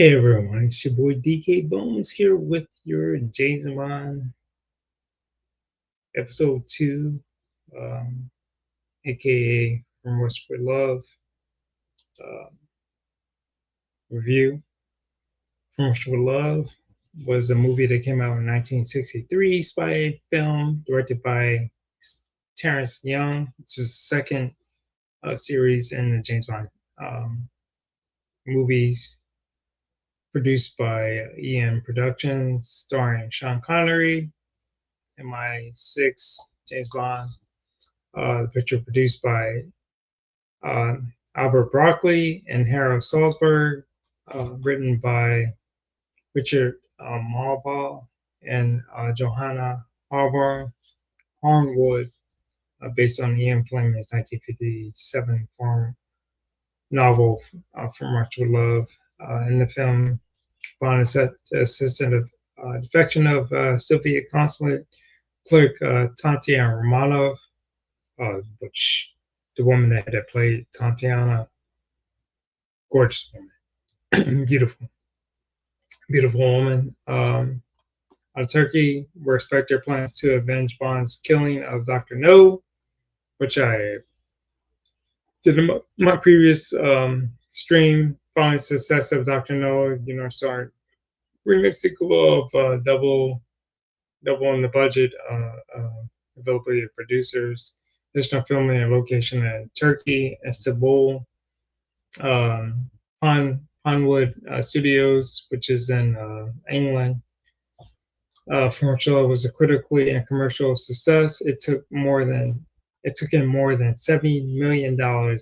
Hey everyone, it's your boy DK Bones here with your Jason Bond episode 2, um, aka From West for Love uh, review. From West for Love was a movie that came out in 1963, spy film directed by Terrence Young. It's his second series in the James Bond um, movies, produced by EM Productions, starring Sean Connery, MI6, James Bond. The picture produced by uh, Albert Broccoli and Harold Salzberg, written by Richard Marble and Johanna Harnwood, based on Ian Fleming's 1957 novel From Russia with Love. In the film, Bond is set to assistant of defection of Soviet consulate clerk Tatiana Romanov, which the woman that played Tatiana, gorgeous woman, beautiful, beautiful woman. Out of Turkey, where Spectre plans to avenge Bond's killing of Doctor No, which I did in my previous stream. Following the success of Doctor No, started remix sequel of double in the budget, availability of producers, additional filming and location in Turkey, Istanbul, um, Pinewood Studios, which is in England. Formula was a critically and commercial success. It took in more than $70 million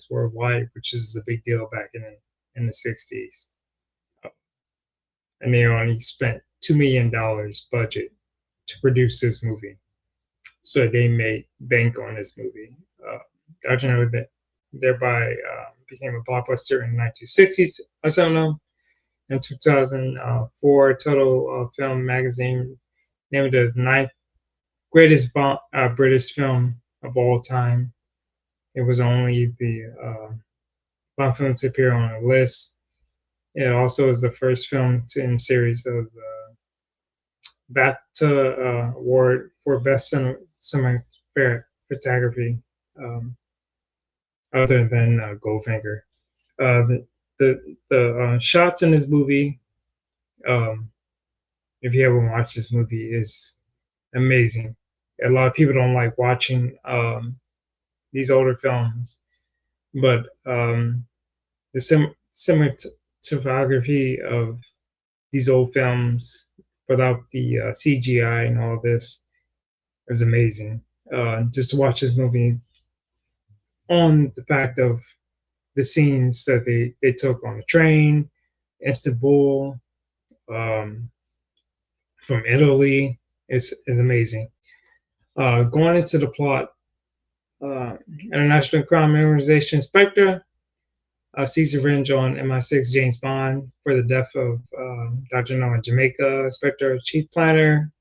worldwide, which is a big deal back in the '60s. And they only spent $2 million budget to produce this movie, so they made bank on this movie. Did you know that thereby became a blockbuster in the 1960s? I don't know. In 2004, Total Film magazine named it the ninth greatest British film of all time. It was only the Bond film to appear on a list. It also is the first film in a series of BAFTA award for best cinematography, um, other than Goldfinger. The shots in this movie, um, if you ever watch this movie, is amazing. A lot of people don't like watching these older films, but the cinematography of these old films without the CGI and all this is amazing. Just to watch this movie on the fact of the scenes that they took on the train, Istanbul, um, from Italy is amazing. Going into the plot, International Crime Organization Spectre seeks revenge on MI6 James Bond for the death of Dr. No in Jamaica. Spectre chief planner,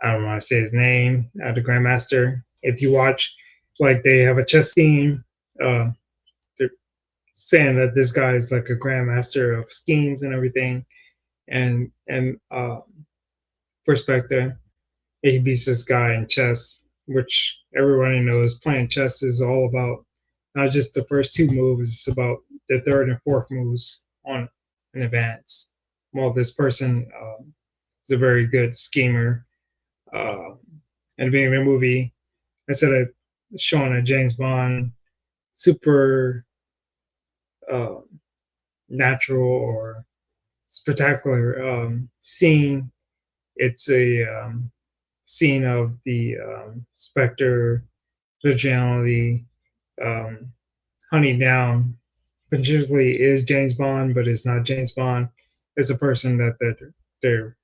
I don't want to say his name, the Grandmaster. If you watch, like they have a chess scene, uh, they're saying that this guy is like a Grandmaster of schemes and everything. And for Spectre, he beats this guy in chess, which everybody knows playing chess is all about not just the first two moves, it's about the third and fourth moves on an advance. Well, this person is a very good schemer. Uh, and being in the movie, instead of showing a James Bond super uh, natural or spectacular scene, it's a scene of the Spectre originality, um, hunting down potentially is James Bond, but it's not James Bond. It's a person that they're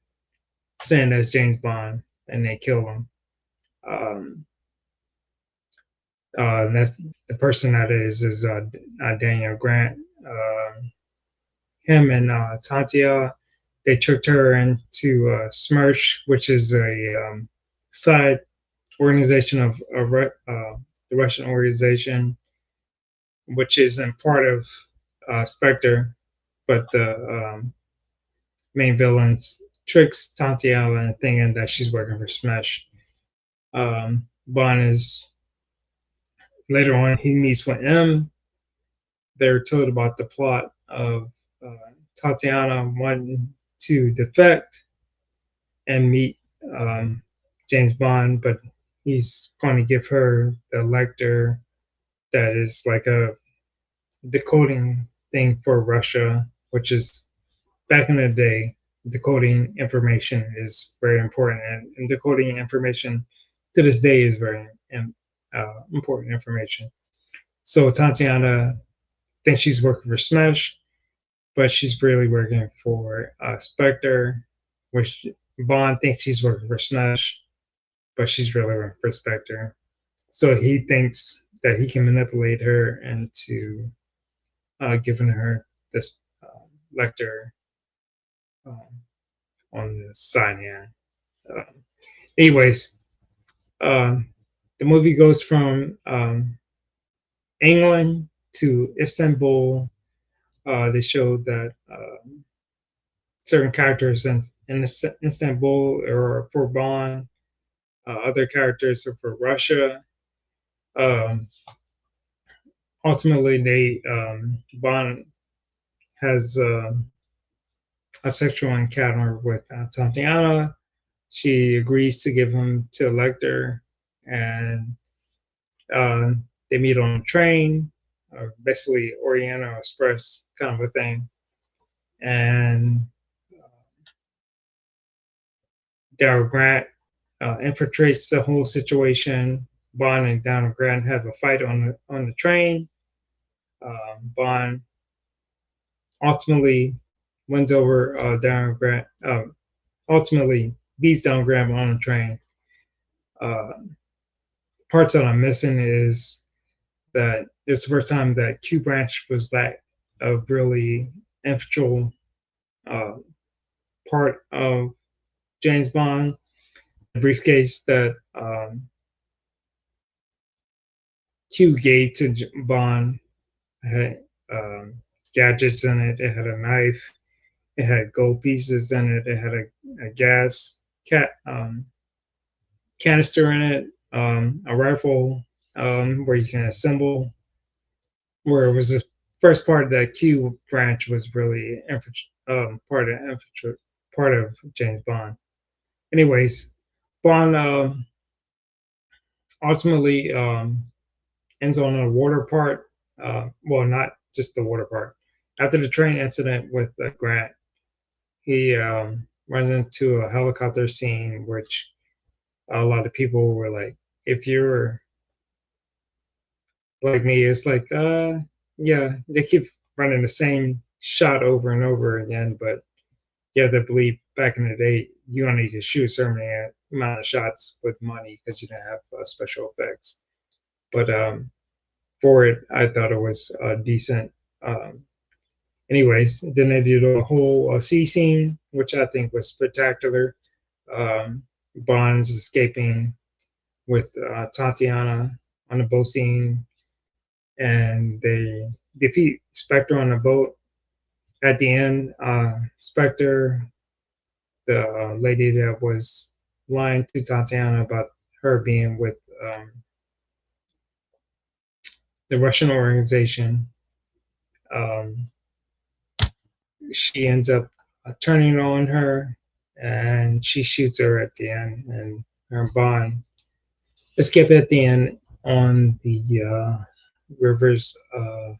saying that's James Bond, and they kill him. Um, that's the person that is Daniel Grant. Him and Tatia, they tricked her into Smersh, which is a side organization of the Russian organization, which is in part of Spectre. but the main villains tricks Tatiana into thinking that she's working for Smash. Bond is later on he meets with M. They're told about the plot of Tatiana wanting to defect and meet James Bond, but he's going to give her the lector that is like a decoding thing for Russia, which is back in the day, decoding information is very important, and decoding information to this day is very important information. So Tatiana thinks she's working for Smash, but she's really working for Spectre, which Bond thinks she's working for Smash, but she's really working for Spectre. So he thinks that he can manipulate her into giving her this lector um, on the side hand. Uh, anyways, um, the movie goes from England to Istanbul. They show that certain characters in Istanbul are for Bond, other characters are for Russia. Um, ultimately, they Bond has a sexual encounter with Tatiana. She agrees to give him to Lecter, and uh, they meet on a train, basically Oriental Express kind of a thing. And Daryl Grant infiltrates the whole situation. Bond and Daryl Grant have a fight on the train. Bond ultimately wins over Daryl Grant. Ultimately beats Daryl Grant on the train. Uh, parts that I'm missing is that it's the first time that Q Branch was that a really influential uh, part of James Bond. The briefcase that Q gave to Bond had gadgets in it. It had a knife. It had gold pieces in it. It had a gas canister in it. A rifle where you can assemble. Where it was the first part that Q branch was really part of James Bond. Anyways, Bond ultimately ends on a water part. Well, not just the water part. After the train incident with Grant, he runs into a helicopter scene, which a lot of people were like, if you're like me, it's like, yeah, they keep running the same shot over and over again, but yeah, they believe back in the day, you only could shoot a certain amount of shots with money because you didn't have special effects. But for it, I thought it was decent. Um, anyways, then they did a whole sea scene, which I think was spectacular. Bond's escaping with Tatiana on the boat scene, and they defeat Spectre on the boat. At the end, Spectre, the lady that was lying to Tatiana about her being with the Russian organization, um, she ends up turning on her, and she shoots her at the end, and her Bond escape at the end on the rivers of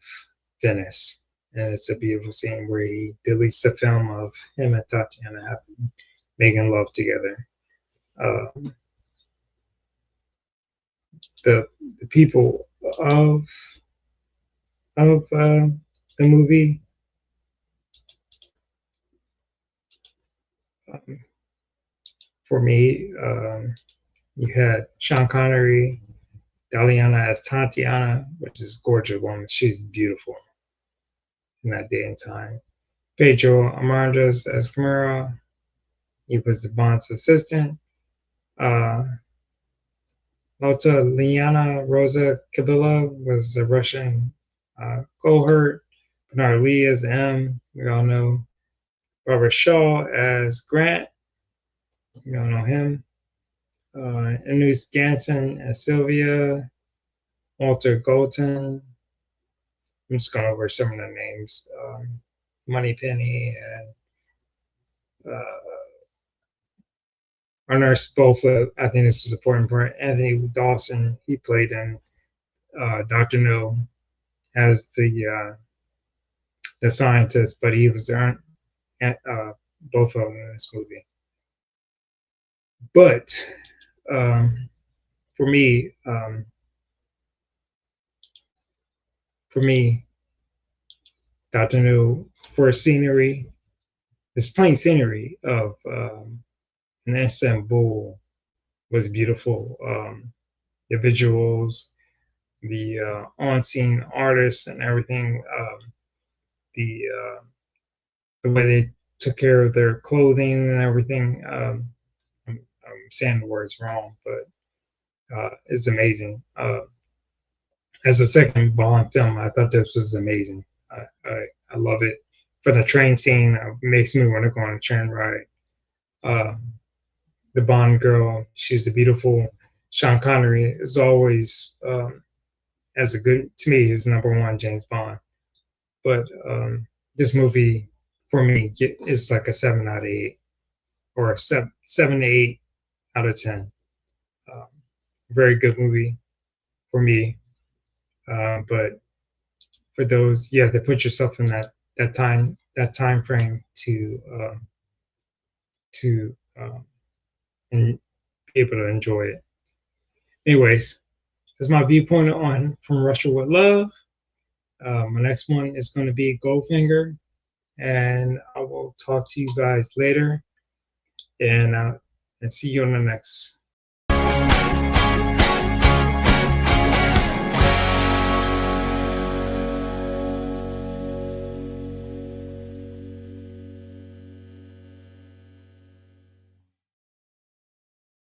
Venice. And it's a beautiful scene where he deletes the film of him and Tatiana making love together. Uh, the the people of the movie, um, for me, you had Sean Connery, Daliana as Tatiana, which is a gorgeous woman. She's beautiful in that day and time. Pedro Armandes as Camara. He was the Bond's assistant. Uh, Lota Liana Rosa Kabila was a Russian cohort. Bernard Lee as the M. We all know Robert Shaw as Grant. We all know him. Anus Ganson as Sylvia. Walter Golton. I'm just going over some of the names. Moneypenny and our nurse, both, I think this is important part. Anthony Dawson, he played in Dr. No as the scientist, but he was there both of them in this movie. But um, for me, Dr. No, for scenery, this plain scenery of Istanbul was beautiful. The visuals, the on-scene artists, and everything. The the way they took care of their clothing and everything. I'm saying the words wrong, but it's amazing. As a second Bond film, I thought this was amazing. I love it. For the train scene, it makes me want to go on a train ride. The Bond girl, she's a beautiful. Sean Connery is always as a good to me is number one James Bond. But this movie for me is like a 7 out of 8 or a 7 to 8 out of 10. Um, very good movie for me. But for those, you have to put yourself in that time frame to and be able to enjoy it. Anyways, that's my viewpoint on From Russia with Love. My next one is going to be Goldfinger, and I will talk to you guys later, and see you on the next